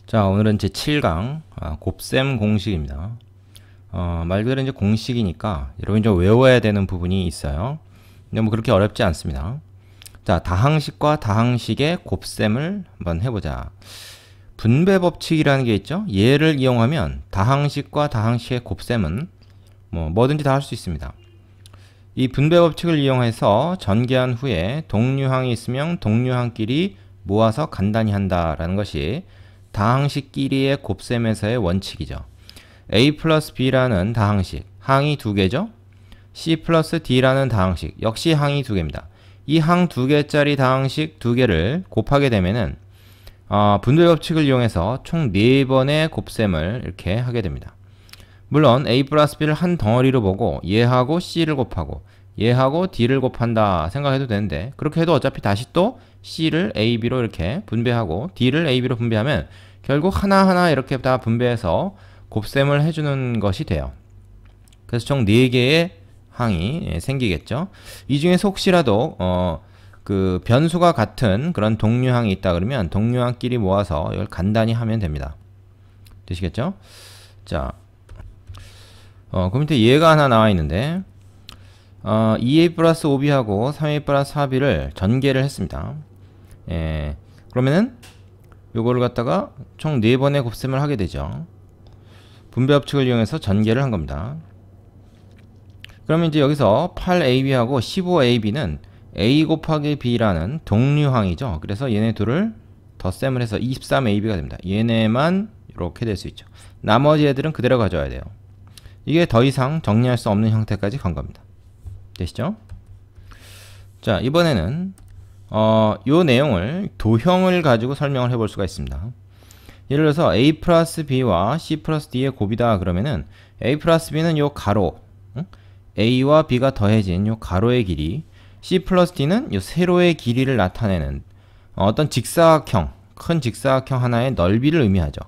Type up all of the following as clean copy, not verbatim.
자, 오늘은 제 7강 곱셈 공식입니다. 말 그대로 이제 공식이니까 여러분이 좀 외워야 되는 부분이 있어요. 근데 뭐 그렇게 어렵지 않습니다. 자, 다항식과 다항식의 곱셈을 한번 해보자. 분배 법칙이라는 게 있죠. 얘를 이용하면 다항식과 다항식의 곱셈은 뭐든지 다 할 수 있습니다. 이 분배 법칙을 이용해서 전개한 후에 동류항이 있으면 동류항끼리 모아서 간단히 한다라는 것이 다항식끼리의 곱셈에서의 원칙이죠. A 플러스 B라는 다항식, 항이 두 개죠. C 플러스 D라는 다항식, 역시 항이 두 개입니다. 이 항 두 개짜리 다항식 두 개를 곱하게 되면은 분배 법칙을 이용해서 총 4번의 곱셈을 이렇게 하게 됩니다. 물론 A 플러스 B를 한 덩어리로 보고 얘하고 C를 곱하고 얘하고 D를 곱한다 생각해도 되는데, 그렇게 해도 어차피 다시 또 C를 A, B로 이렇게 분배하고 D를 A, B로 분배하면 결국 하나하나 이렇게 다 분배해서 곱셈을 해주는 것이 돼요. 그래서 총 4개의 항이 생기겠죠. 이 중에서 혹시라도 그 변수가 같은 그런 동류항이 있다 그러면 동류항끼리 모아서 이걸 간단히 하면 됩니다. 되시겠죠? 자, 그 밑에 얘가 하나 나와 있는데 2a 플러스 5b하고 3a 플러스 4b를 전개를 했습니다. 그러면은 요거를 갖다가 총 4번의 곱셈을 하게 되죠. 분배 법칙을 이용해서 전개를 한 겁니다. 그러면 이제 여기서 8ab하고 15ab는 a 곱하기 b라는 동류항이죠. 그래서 얘네 둘을 덧셈을 해서 23ab가 됩니다. 얘네만 이렇게 될 수 있죠. 나머지 애들은 그대로 가져와야 돼요. 이게 더 이상 정리할 수 없는 형태까지 간 겁니다. 되시죠? 자, 이번에는 요 내용을 도형을 가지고 설명을 해볼 수가 있습니다. 예를 들어서 A 플러스 B와 C 플러스 D의 곱이다 그러면은 A 플러스 B는 요 가로, A와 B가 더해진 요 가로의 길이, C 플러스 D는 요 세로의 길이를 나타내는 어떤 직사각형, 큰 직사각형 하나의 넓이를 의미하죠.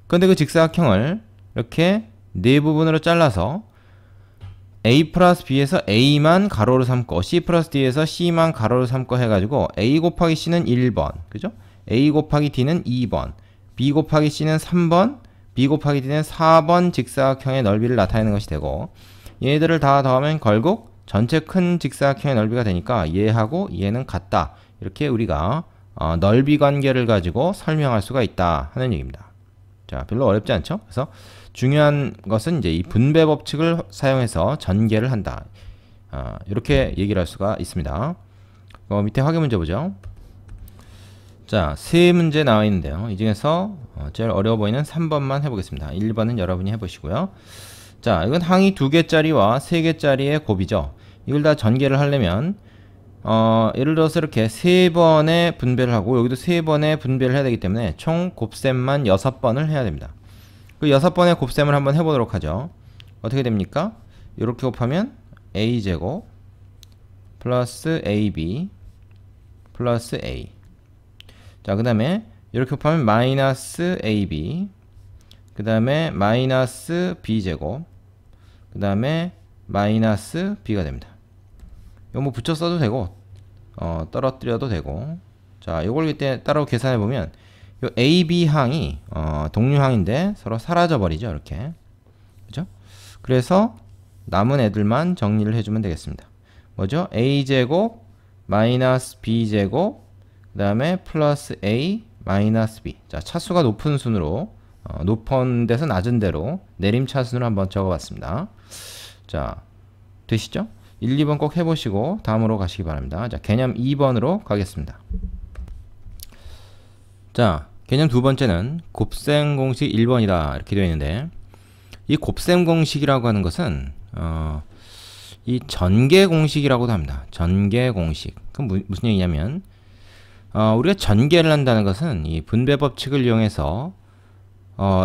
그런데 그 직사각형을 이렇게 네 부분으로 잘라서 A 플러스 B에서 A만 가로로 삼고 C 플러스 D에서 C만 가로로 삼고 해가지고 A 곱하기 C는 1번, 그죠? A 곱하기 D는 2번, B 곱하기 C는 3번, B 곱하기 D는 4번 직사각형의 넓이를 나타내는 것이 되고, 얘들을 다 더하면 결국 전체 큰 직사각형의 넓이가 되니까 얘하고 얘는 같다. 이렇게 우리가 넓이 관계를 가지고 설명할 수가 있다 하는 얘기입니다. 자, 별로 어렵지 않죠? 그래서 중요한 것은 이제 이 분배 법칙을 사용해서 전개를 한다. 이렇게 얘기를 할 수가 있습니다. 밑에 확인 문제 보죠. 자, 세 문제 나와 있는데요. 이 중에서 제일 어려워 보이는 3번만 해보겠습니다. 1번은 여러분이 해보시고요. 자, 이건 항이 2개짜리와 3개짜리의 곱이죠. 이걸 다 전개를 하려면 예를 들어서 이렇게 3번의 분배를 하고 여기도 3번의 분배를 해야 되기 때문에 총 곱셈만 6번을 해야 됩니다. 그 6번의 곱셈을 한번 해보도록 하죠. 어떻게 됩니까? 이렇게 곱하면 a제곱 플러스 ab 플러스 a. 자, 그 다음에 이렇게 곱하면 마이너스 ab, 그 다음에 마이너스 b제곱, 그 다음에 마이너스 b가 됩니다. 이거 뭐 붙여 써도 되고 떨어뜨려도 되고. 자, 요걸 이때 따로 계산해 보면 요 AB 항이 동류항인데 서로 사라져 버리죠. 이렇게. 그죠? 그래서 남은 애들만 정리를 해주면 되겠습니다. 뭐죠? A제곱 마이너스 B제곱 그 다음에 플러스 A 마이너스 B. 자, 차수가 높은 순으로 높은 데서 낮은 데로 내림차순으로 한번 적어봤습니다. 자, 되시죠? 1, 2번 꼭 해보시고 다음으로 가시기 바랍니다. 자, 개념 2번으로 가겠습니다. 자, 개념 두 번째는 곱셈 공식 1번이다 이렇게 되어 있는데, 이 곱셈 공식이라고 하는 것은 이 전개 공식이라고도 합니다. 전개 공식. 그럼 무슨 얘기냐면 우리가 전개를 한다는 것은 이 분배 법칙을 이용해서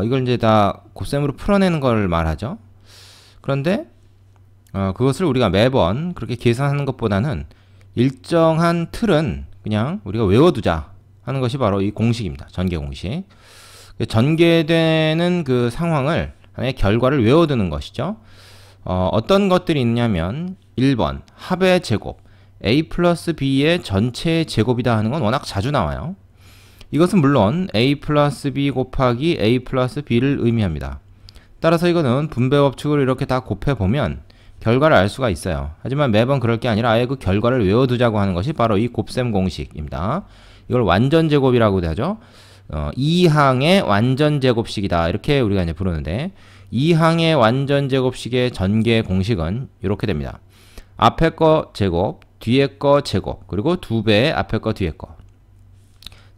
이걸 이제 다 곱셈으로 풀어내는 걸 말하죠. 그런데 그것을 우리가 매번 그렇게 계산하는 것보다는 일정한 틀은 그냥 우리가 외워두자 하는 것이 바로 이 공식입니다. 전개 공식. 전개되는 그 상황을, 결과를 외워두는 것이죠. 어떤 것들이 있냐면 1번 합의 제곱, a 플러스 b의 전체의 제곱이다 하는 건 워낙 자주 나와요. 이것은 물론 a 플러스 b 곱하기 a 플러스 b를 의미합니다. 따라서 이거는 분배 법칙으로 이렇게 다 곱해보면 결과를 알 수가 있어요. 하지만 매번 그럴 게 아니라 아예 그 결과를 외워두자고 하는 것이 바로 이 곱셈 공식입니다. 이걸 완전 제곱이라고도 하죠. 2항의 완전 제곱식이다, 이렇게 우리가 이제 부르는데, 2항의 완전 제곱식의 전개 공식은 이렇게 됩니다. 앞에 거 제곱, 뒤에 거 제곱, 그리고 2배의 앞에 거 뒤에 거.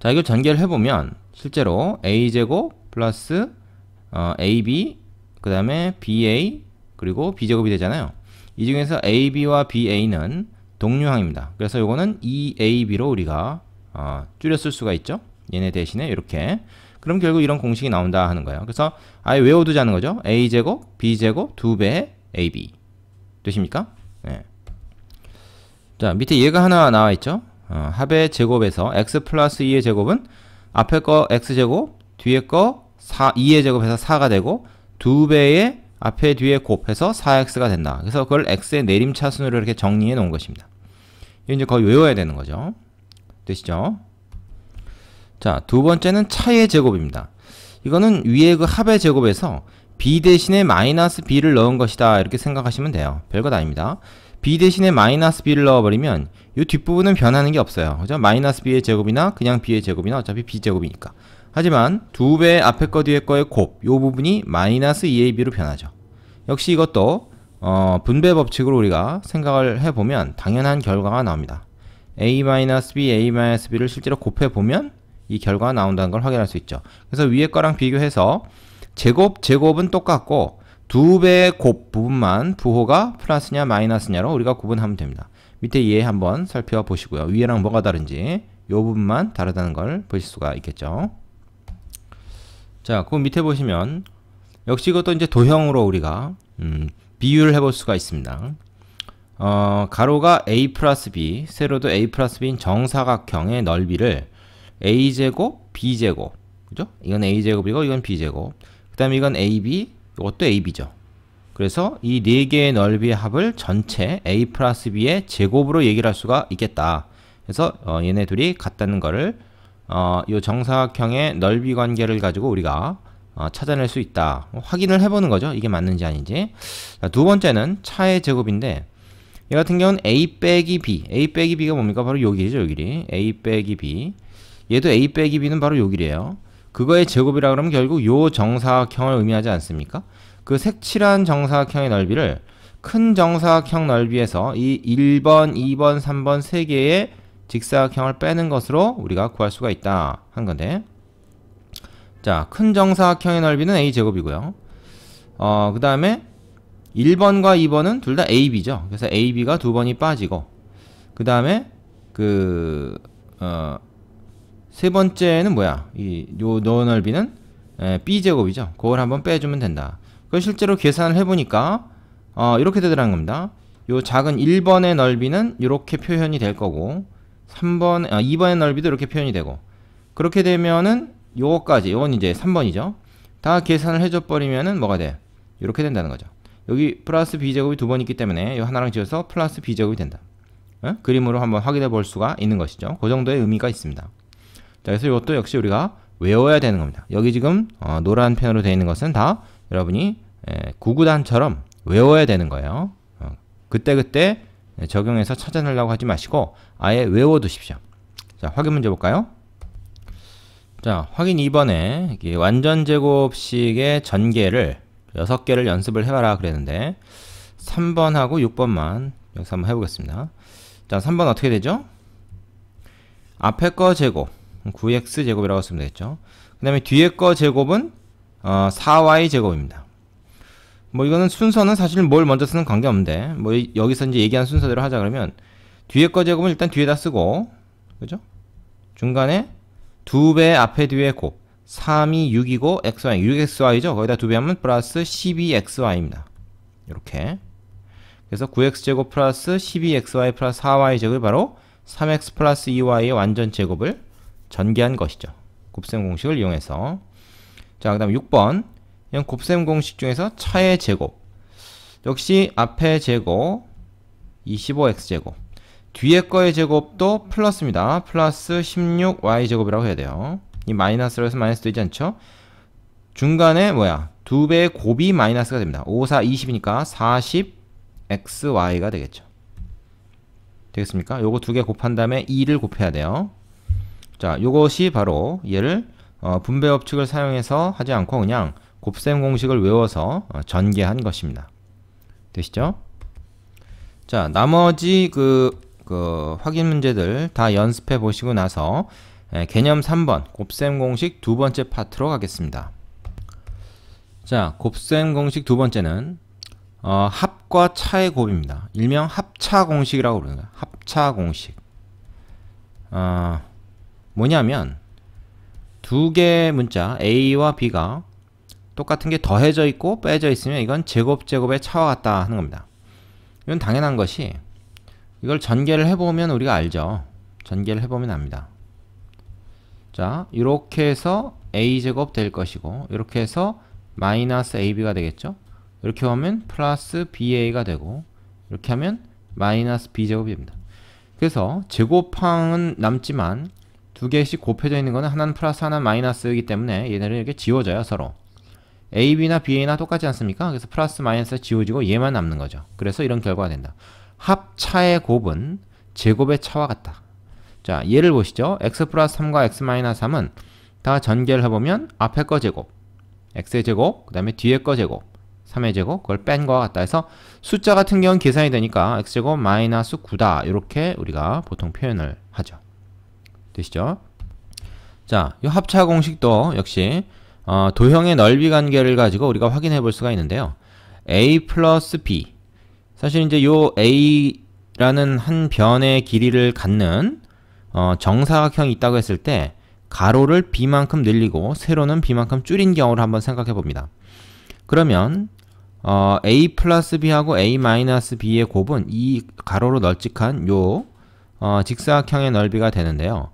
자, 이걸 전개를 해보면 실제로 a제곱 플러스 ab, 그 다음에 ba, 그리고 b제곱이 되잖아요. 이 중에서 ab와 ba는 동류항입니다. 그래서 요거는 2ab로 우리가 줄여 쓸 수가 있죠. 얘네 대신에 이렇게. 그럼 결국 이런 공식이 나온다 하는 거예요. 그래서 아예 외워두자는 거죠. a제곱, b제곱, 2배의 ab. 되십니까? 네. 자, 밑에 얘가 하나 나와 있죠. 합의 제곱에서 x 플러스 2의 제곱은 앞에 거 x제곱, 뒤에 거 2의 제곱해서 4가 되고, 2배의 앞에 뒤에 곱해서 4x가 된다. 그래서 그걸 x의 내림차순으로 이렇게 정리해 놓은 것입니다. 이거 이제 거의 외워야 되는 거죠. 되시죠? 자, 두 번째는 차의 제곱입니다. 이거는 위에 그 합의 제곱에서 b 대신에 마이너스 b를 넣은 것이다, 이렇게 생각하시면 돼요. 별것 아닙니다. b 대신에 마이너스 b를 넣어버리면 이 뒷부분은 변하는 게 없어요. 그죠? 마이너스 b의 제곱이나 그냥 b의 제곱이나 어차피 b제곱이니까. 하지만 2배 앞에 거 뒤에 거의 곱, 이 부분이 마이너스 2ab로 변하죠. 역시 이것도 분배 법칙으로 우리가 생각을 해보면 당연한 결과가 나옵니다. a-b, a-b를 실제로 곱해보면 이 결과가 나온다는 걸 확인할 수 있죠. 그래서 위에 거랑 비교해서 제곱은 똑같고 2배의 곱 부분만 부호가 플러스냐 마이너스냐로 우리가 구분하면 됩니다. 밑에 얘 한번 살펴보시고요. 위에랑 뭐가 다른지 이 부분만 다르다는 걸 보실 수가 있겠죠. 자, 그 밑에 보시면 역시 이것도 이제 도형으로 우리가 비유를 해볼 수가 있습니다. 가로가 a 플러스 b, 세로도 a 플러스 b인 정사각형의 넓이를 a제곱, b제곱, 그죠? 이건 a제곱이고 이건 b제곱, 그 다음에 이건 ab, 이것도 ab죠. 그래서 이 네 개의 넓이의 합을 전체 a 플러스 b의 제곱으로 얘기를 할 수가 있겠다. 그래서 얘네 둘이 같다는 거를 이 정사각형의 넓이 관계를 가지고 우리가 찾아낼 수 있다. 확인을 해보는 거죠. 이게 맞는지 아닌지. 자, 두 번째는 차의 제곱인데, 이 같은 경우는 a 빼기 b. a 빼기 b가 뭡니까? 바로 요 길이죠. 요 길이. a 빼기 b. 얘도 a 빼기 b는 바로 요 길이에요. 그거의 제곱이라 그러면 결국 요 정사각형을 의미하지 않습니까? 그 색칠한 정사각형의 넓이를 큰 정사각형 넓이에서 이 1번, 2번, 3번 세 개의 직사각형을 빼는 것으로 우리가 구할 수가 있다 한 건데, 자, 큰 정사각형의 넓이는 a제곱이고요. 그 다음에 1번과 2번은 둘 다 ab죠. 그래서 ab가 두 번이 빠지고, 그 다음에 세 번째는 뭐야? 요 넓이는 b제곱이죠. 그걸 한번 빼주면 된다. 그걸 실제로 계산을 해보니까 이렇게 되더라는 겁니다. 요 작은 1번의 넓이는 이렇게 표현이 될 거고, 2번의 넓이도 이렇게 표현이 되고, 그렇게 되면은 요거까지, 요건 이제 3번이죠. 다 계산을 해줘 버리면은 뭐가 돼? 이렇게 된다는 거죠. 여기 플러스 b제곱이 두 번 있기 때문에 요 하나랑 지어서 플러스 b제곱이 된다. 그림으로 한번 확인해 볼 수가 있는 것이죠. 그 정도의 의미가 있습니다. 자, 그래서 이것도 역시 우리가 외워야 되는 겁니다. 여기 지금 노란 펜으로 되어 있는 것은 다 여러분이 구구단처럼 외워야 되는 거예요. 그때그때 적용해서 찾아내려고 하지 마시고 아예 외워두십시오. 자, 확인 문제 볼까요? 자, 확인 2번에 완전 제곱식의 전개를 6개를 연습을 해봐라 그랬는데 3번하고 6번만 여기서 한번 해보겠습니다. 자, 3번 어떻게 되죠? 앞에 거 제곱 9x 제곱이라고 쓰면 되겠죠. 그 다음에 뒤에 거 제곱은 4y 제곱입니다. 뭐 이거는 순서는 사실 뭘 먼저 쓰는 관계 없는데, 뭐 여기서 이제 얘기한 순서대로 하자 그러면 뒤에 거 제곱은 일단 뒤에다 쓰고, 그죠? 중간에 2배 앞에 뒤에 곱 3이 6이고 xy 6xy죠. 거기다 2배 하면 플러스 12xy입니다. 이렇게. 그래서 9x제곱 플러스 12xy 플러스 4y제곱이 바로 3x 플러스 2y의 완전 제곱을 전개한 것이죠. 곱셈 공식을 이용해서. 자, 그 다음 6번. 이건 곱셈 공식 중에서 차의 제곱. 역시 앞의 제곱 25x제곱. 뒤에 거의 제곱도 플러스입니다. 플러스 16y제곱이라고 해야 돼요. 이 마이너스로 해서 마이너스 되지 않죠? 중간에 뭐야? 2배의 곱이 마이너스가 됩니다. 5, 4, 20이니까 40xy가 되겠죠. 되겠습니까? 요거 두 개 곱한 다음에 2를 곱해야 돼요. 자, 요것이 바로 얘를 분배 법칙을 사용해서 하지 않고 그냥 곱셈 공식을 외워서 전개한 것입니다. 되시죠? 자, 나머지 그 확인 문제들 다 연습해 보시고 나서 개념 3번 곱셈 공식 두 번째 파트로 가겠습니다. 자, 곱셈 공식 두 번째는 합과 차의 곱입니다. 일명 합차 공식이라고 부릅니다. 합차 공식. 뭐냐면 두 개의 문자 A와 B가 똑같은 게 더해져 있고 빼져 있으면 이건 제곱의 차와 같다 하는 겁니다. 이건 당연한 것이 이걸 전개를 해보면 우리가 알죠. 전개를 해보면 압니다. 자, 이렇게 해서 A제곱 될 것이고 이렇게 해서 마이너스 AB가 되겠죠. 이렇게 하면 플러스 BA가 되고 이렇게 하면 마이너스 B제곱이 됩니다. 그래서 제곱항은 남지만 두 개씩 곱해져 있는 거는 하나는 플러스 하나는 마이너스이기 때문에 얘네를 이렇게 지워져요. 서로 AB나 BA나 똑같지 않습니까? 그래서 플러스 마이너스 지워지고 얘만 남는 거죠. 그래서 이런 결과가 된다. 합차의 곱은 제곱의 차와 같다. 자, 얘를 보시죠. x 플러스 3과 x 마이너스 3은 다 전개를 해보면 앞에 거 제곱, x의 제곱, 그 다음에 뒤에 거 제곱, 3의 제곱, 그걸 뺀 거와 같다 해서 숫자 같은 경우는 계산이 되니까 x제곱 마이너스 9다 이렇게 우리가 보통 표현을 하죠. 되시죠? 자, 이 합차 공식도 역시 도형의 넓이 관계를 가지고 우리가 확인해 볼 수가 있는데요. a 플러스 b, 사실 이제 요 a라는 한 변의 길이를 갖는 정사각형이 있다고 했을 때 가로를 b만큼 늘리고 세로는 b만큼 줄인 경우를 한번 생각해 봅니다. 그러면 a 플러스 b하고 a 마이너스 b의 곱은 이 가로로 널찍한 요 직사각형의 넓이가 되는데요.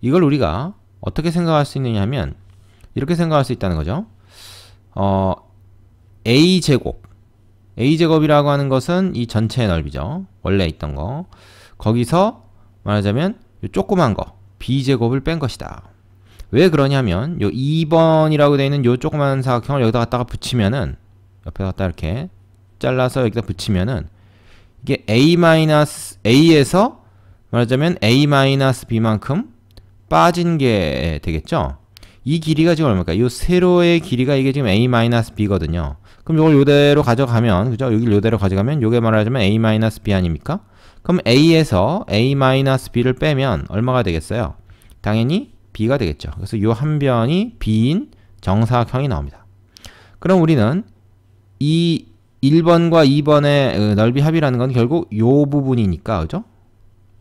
이걸 우리가 어떻게 생각할 수 있느냐 하면 이렇게 생각할 수 있다는 거죠. A제곱이라고 하는 것은 이 전체의 넓이죠. 원래 있던 거. 거기서 말하자면 요 조그만 거 B제곱을 뺀 것이다. 왜 그러냐면 요 2번이라고 되어 있는 요 조그만 사각형을 여기다 갖다가 붙이면은 옆에 갖다 이렇게 잘라서 여기다 붙이면은 이게 A에서 말하자면 A-B만큼 빠진 게 되겠죠. 이 길이가 지금 얼마일까? 이 세로의 길이가 이게 지금 A-B거든요. 그럼 이걸 요대로 가져가면, 그죠? 여기를 요대로 가져가면 요게 말하자면 A-B 아닙니까? 그럼 A에서 A-B를 빼면 얼마가 되겠어요? 당연히 B가 되겠죠. 그래서 요 한 변이 B인 정사각형이 나옵니다. 그럼 우리는 이 1번과 2번의 넓이 합이라는 건 결국 요 부분이니까, 그죠?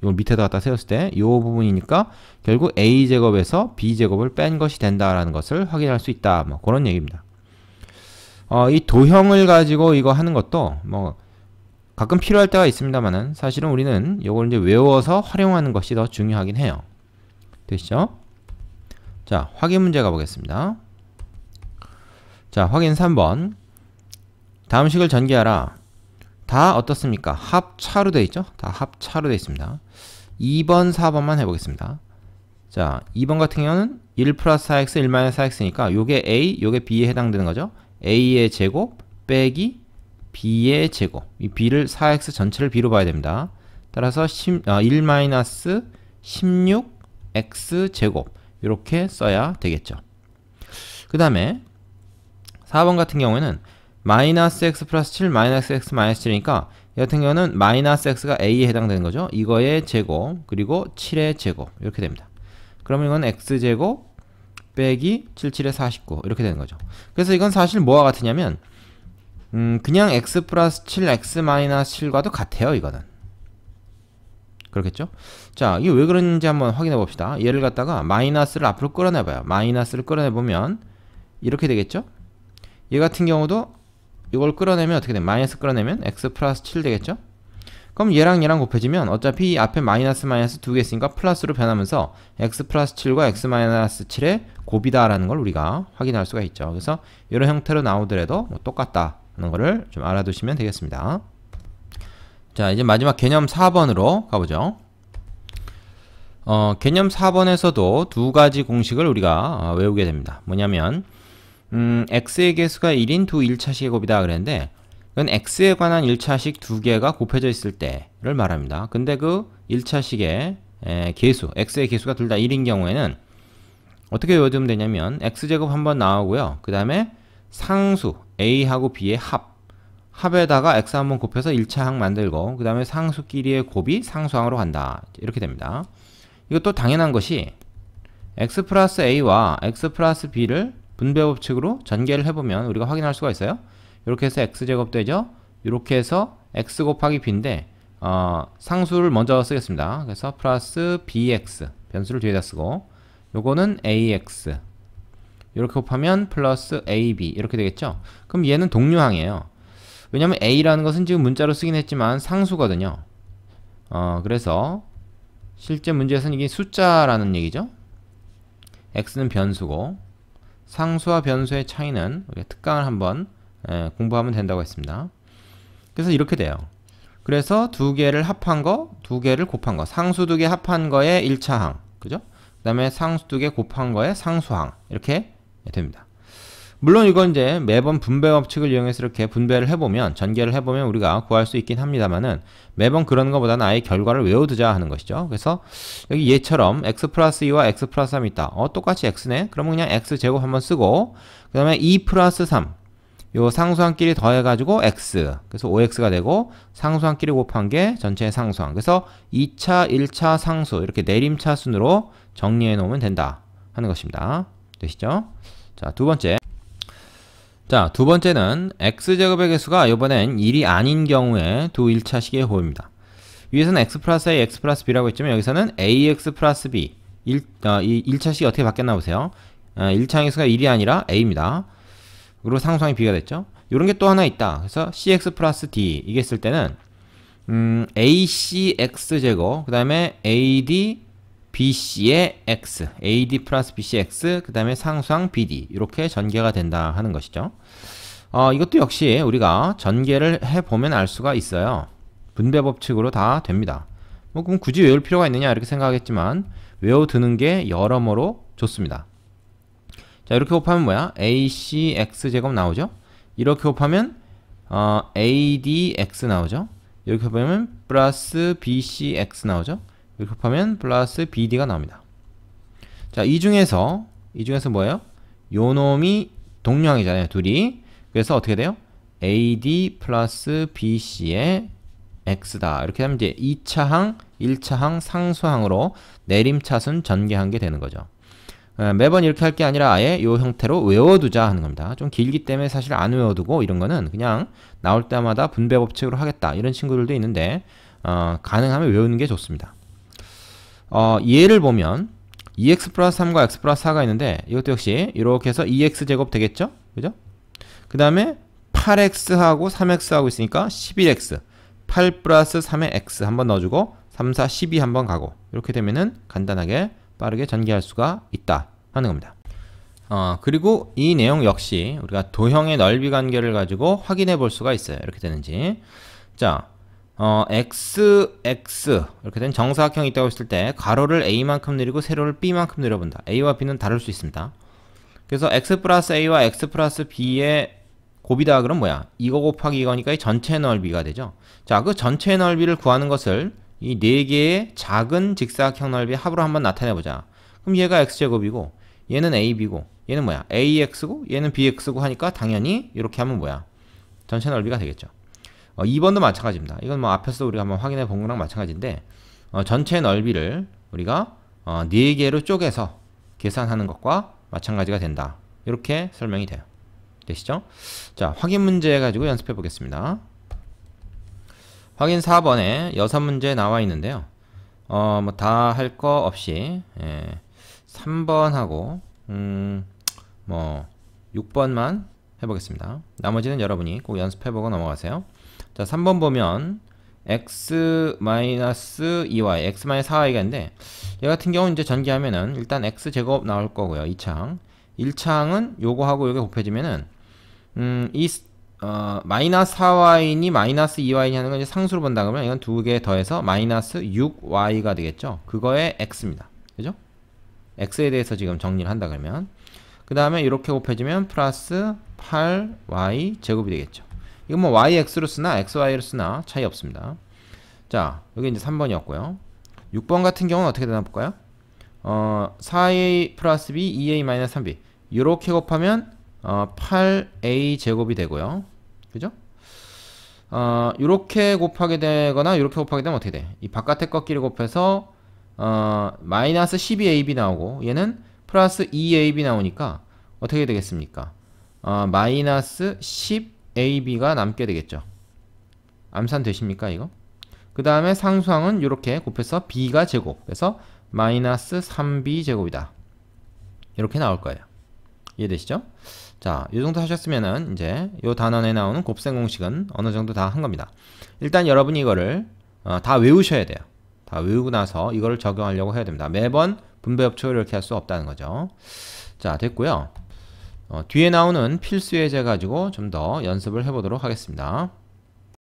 이걸 밑에다 갖다 세웠을 때 이 부분이니까 결국 A제곱에서 B제곱을 뺀 것이 된다라는 것을 확인할 수 있다. 뭐 그런 얘기입니다. 이 도형을 가지고 이거 하는 것도 뭐 가끔 필요할 때가 있습니다만은 사실은 우리는 이걸 이제 외워서 활용하는 것이 더 중요하긴 해요. 되시죠? 자, 확인 문제 가보겠습니다. 자, 확인 3번. 다음 식을 전개하라. 다 어떻습니까? 합차로 되어 있죠? 다 합차로 되어 있습니다. 2번, 4번만 해보겠습니다. 자, 2번 같은 경우는 1 플러스 4x, 1 마이너스 4x니까 요게 A, 요게 B에 해당되는 거죠. A의 제곱 빼기 B의 제곱. 이 B를 4x 전체를 B로 봐야 됩니다. 따라서 1 마이너스 16x 제곱 이렇게 써야 되겠죠. 그 다음에 4번 같은 경우에는 마이너스 x 플러스 7 마이너스 x 마이너스 7이니까 이 같은 경우는 마이너스 x가 a에 해당되는 거죠. 이거의 제곱 그리고 7의 제곱 이렇게 됩니다. 그러면 이건 x제곱 빼기 7, 7의 49 이렇게 되는 거죠. 그래서 이건 사실 뭐와 같으냐면 그냥 x 플러스 7 x 마이너스 7과도 같아요. 이거는 그렇겠죠? 자, 이게 왜 그런지 한번 확인해 봅시다. 얘를 갖다가 마이너스를 앞으로 끌어내봐요. 마이너스를 끌어내보면 이렇게 되겠죠? 얘 같은 경우도 이걸 끌어내면 어떻게 돼? 마이너스 끌어내면 x 플러스 7 되겠죠? 그럼 얘랑 곱해지면 어차피 앞에 마이너스 두 개 있으니까 플러스로 변하면서 x 플러스 7과 x 마이너스 7의 곱이다 라는 걸 우리가 확인할 수가 있죠. 그래서 이런 형태로 나오더라도 뭐 똑같다는 거를 좀 알아두시면 되겠습니다. 자, 이제 마지막 개념 4번으로 가보죠. 개념 4번에서도 두 가지 공식을 우리가 외우게 됩니다. 뭐냐면 x의 개수가 1인 두 1차식의 곱이다 그랬는데 그건 x에 관한 1차식 두 개가 곱해져 있을 때를 말합니다. 근데 그 1차식의 개수, x의 개수가 둘 다 1인 경우에는 어떻게 외워두면 되냐면 x제곱 한번 나오고요. 그 다음에 상수 a하고 b의 합에다가 x 한번 곱해서 1차항 만들고 그 다음에 상수끼리의 곱이 상수항으로 간다. 이렇게 됩니다. 이것도 당연한 것이 x 플러스 a와 x 플러스 b를 분배 법칙으로 전개를 해보면 우리가 확인할 수가 있어요. 이렇게 해서 x제곱 되죠. 이렇게 해서 x 곱하기 b인데 상수를 먼저 쓰겠습니다. 그래서 플러스 bx 변수를 뒤에다 쓰고 요거는 ax 이렇게 곱하면 플러스 ab 이렇게 되겠죠. 그럼 얘는 동류항이에요. 왜냐면 a라는 것은 지금 문자로 쓰긴 했지만 상수거든요. 그래서 실제 문제에서는 이게 숫자라는 얘기죠. x는 변수고 상수와 변수의 차이는 우리가 특강을 한번 공부하면 된다고 했습니다. 그래서 이렇게 돼요. 그래서 두 개를 합한 거, 두 개를 곱한 거, 상수 두 개 합한 거에 1차항, 그죠? 그 다음에 상수 두 개 곱한 거에 상수항 이렇게 됩니다. 물론 이건 이제 매번 분배 법칙을 이용해서 이렇게 분배를 해보면 전개를 해보면 우리가 구할 수 있긴 합니다만은 매번 그러는 것보다는 아예 결과를 외워두자 하는 것이죠. 그래서 여기 얘처럼 x 플러스 2와 x 플러스 3이 있다. 똑같이 x네. 그러면 그냥 x 제곱 한번 쓰고 그 다음에 2 플러스 3 요 상수항끼리 더해가지고 x 그래서 5x가 되고 상수항끼리 곱한 게 전체의 상수항. 그래서 2차 1차 상수 이렇게 내림차 순으로 정리해 놓으면 된다 하는 것입니다. 되시죠? 자, 두 번째는 x제곱의 개수가 이번엔 1이 아닌 경우에 두 1차식의 곱입니다. 위에서는 x 플러스 a, x 플러스 b라고 했지만 여기서는 ax 플러스 b 이 1차식이 어떻게 바뀌었나 보세요. 1차항의 수가 1이 아니라 a입니다. 그리고 상수항이 b가 됐죠. 이런 게 또 하나 있다. 그래서 cx 플러스 d 이게 쓸 때는 acx제곱 그 다음에 ad bc의 x, ad 플러스 bc의 x, 그 다음에 상수항 bd 이렇게 전개가 된다 하는 것이죠. 이것도 역시 우리가 전개를 해보면 알 수가 있어요. 분배 법칙으로 다 됩니다. 뭐 그럼 굳이 외울 필요가 있느냐 이렇게 생각하겠지만 외워두는 게 여러모로 좋습니다. 자, 이렇게 곱하면 뭐야? ac x제곱 나오죠? 이렇게 곱하면 adx 나오죠? 이렇게 보면 플러스 bcx 나오죠? 이렇게 곱하면 플러스 bd가 나옵니다. 자, 이 중에서 뭐예요? 요 놈이 동류항이잖아요, 둘이. 그래서 어떻게 돼요? ad 플러스 bc의 x다. 이렇게 하면 이제 2차항, 1차항, 상수항으로 내림차순 전개한 게 되는 거죠. 매번 이렇게 할 게 아니라 아예 이 형태로 외워두자 하는 겁니다. 좀 길기 때문에 사실 안 외워두고 이런 거는 그냥 나올 때마다 분배 법칙으로 하겠다 이런 친구들도 있는데 가능하면 외우는 게 좋습니다. 얘를 보면 2x 플러스 3과 x 플러스 4가 있는데 이것도 역시 이렇게 해서 2x 제곱 되겠죠? 그죠? 그 다음에 8x하고 3x하고 있으니까 11x 8 플러스 3의 x 한번 넣어주고 3, 4, 12 한번 가고 이렇게 되면은 간단하게 빠르게 전개할 수가 있다 하는 겁니다. 그리고 이 내용 역시 우리가 도형의 넓이 관계를 가지고 확인해 볼 수가 있어요. 이렇게 되는지. 자, x, x 이렇게 된 정사각형이 있다고 했을 때 가로를 a만큼 내리고 세로를 b만큼 내려본다. a와 b는 다를 수 있습니다. 그래서 x 플러스 a와 x 플러스 b의 곱이다 그럼 뭐야? 이거 곱하기 이거니까 이 전체 넓이가 되죠. 자, 그 전체 넓이를 구하는 것을 이 네 개의 작은 직사각형 넓이의 합으로 한번 나타내보자. 그럼 얘가 x제곱이고 얘는 ab고 얘는 뭐야? ax고 얘는 bx고 하니까 당연히 이렇게 하면 뭐야? 전체 넓이가 되겠죠. 2번도 마찬가지입니다. 이건 뭐 앞에서 우리가 한번 확인해 본 거랑 마찬가지인데 전체 넓이를 우리가 4개로 쪼개서 계산하는 것과 마찬가지가 된다. 이렇게 설명이 돼요. 되시죠? 자, 확인 문제 가지고 연습해 보겠습니다. 확인 4번에 6문제 나와 있는데요. 뭐 다 할 거 없이 3번하고 뭐 6번만 해보겠습니다. 나머지는 여러분이 꼭 연습해보고 넘어가세요. 자, 3번 보면 x-2y, x-4y가 있는데 얘 같은 경우는 이제 전개하면은 일단 x제곱 나올 거고요. 2차항. 1차항은 요거하고 요게 곱해지면은 이 마이너스 4y니 마이너스 2y니 하는 건 이제 상수로 본다 그러면 이건 두 개 더해서 마이너스 6y가 되겠죠. 그거의 x입니다. 그죠? x에 대해서 지금 정리를 한다 그러면 그 다음에 이렇게 곱해지면 플러스 8y 제곱이 되겠죠. 이건 뭐 yx로 쓰나 xy로 쓰나 차이 없습니다. 자, 여기 이제 3번이었고요. 6번 같은 경우는 어떻게 되나 볼까요? 4a 플러스 b 2a 마이너스 3b 이렇게 곱하면 8a 제곱이 되고요. 그죠? 이렇게 곱하게 되거나 이렇게 곱하게 되면 어떻게 돼? 이 바깥의 꺾기를 곱해서 마이너스 12ab 나오고 얘는 플러스 2ab 나오니까 어떻게 되겠습니까? 마이너스 10ab가 남게 되겠죠. 암산 되십니까 이거? 그 다음에 상수항은 이렇게 곱해서 b가 제곱 그래서 마이너스 3b 제곱이다. 이렇게 나올 거예요. 이해되시죠? 자, 이 정도 하셨으면은 이제 이 단원에 나오는 곱셈 공식은 어느 정도 다 한 겁니다. 일단 여러분이 이거를 다 외우셔야 돼요. 다 외우고 나서 이거를 적용하려고 해야 됩니다. 매번 분배협초 이렇게 할 수 없다는 거죠. 자, 됐고요. 뒤에 나오는 필수 예제 가지고 좀 더 연습을 해보도록 하겠습니다.